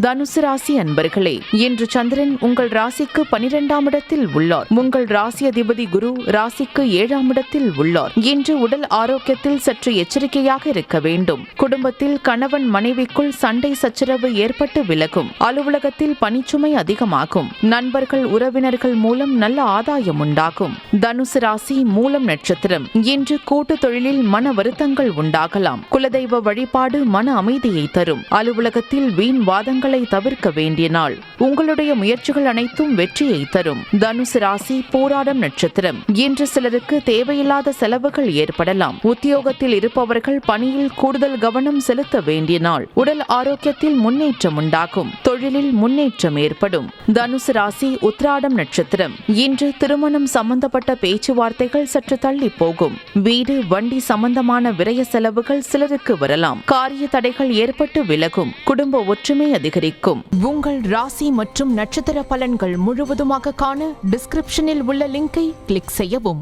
தனுசு ராசி அன்பர்களே, இன்று சந்திரன் உங்கள் ராசிக்கு 12ஆம் இடத்தில் உள்ளார். உங்கள் ராசி அதிபதி குரு ராசிக்கு 7ஆம் இடத்தில் உள்ளார். இன்று உடல் ஆரோக்கியத்தில் சற்று எச்சரிக்கையாக இருக்க வேண்டும். குடும்பத்தில் கணவன் மனைவிக்குள் சண்டை சச்சரவு ஏற்பட்டு விலகும். அலுவலகத்தில் பணிச்சுமை அதிகமாகும். நண்பர்கள் உறவினர்கள் மூலம் நல்ல ஆதாயம் உண்டாகும். தனுசு ராசி மூலம் நட்சத்திரம். இன்று கூட்டு தொழிலில் மன வருத்தங்கள் உண்டாகலாம். குலதெய்வ வழிபாடு மன அமைதியை தரும். அலுவலகத்தில் வீண் வாதங்களை தவிர்க்க வேண்டிய நாள். உங்களுடைய முயற்சிகள் அனைத்தும் வெற்றியை தரும். தனுசு ராசி போராடும் நட்சத்திரம். இன்று சிலருக்கு தேவையில்லாத செலவுகள் ஏற்படலாம். உத்தியோகத்தில் இருப்பவர்கள் பணியில் கூடுதல் கவனம் செலுத்த வேண்டிய நாள். உடல் ஆரோக்கியத்தில் முன்னேற்றம் உண்டாகும். தொழிலில் முன்னேற்றம் ஏற்படும். தனுசு ராசி உத்திராடம் நட்சத்திரம். இன்று திருமணம் சம்பந்தப்பட்ட பேச்சுவார்த்தைகள் சற்று தள்ளி போகும். வீடு வண்டி சம்பந்தமான விரய செலவுகள் சிலருக்கு வரலாம். காரிய தடைகள் ஏற்பட்டு விலகும். குடும்ப ஒற்றுமை அதிகரிக்கும். உங்கள் ராசி மற்றும் நட்சத்திர பலன்கள் முழுவதுமாக காண டிஸ்கிரிப்ஷனில் உள்ள லிங்கை கிளிக் செய்யவும்.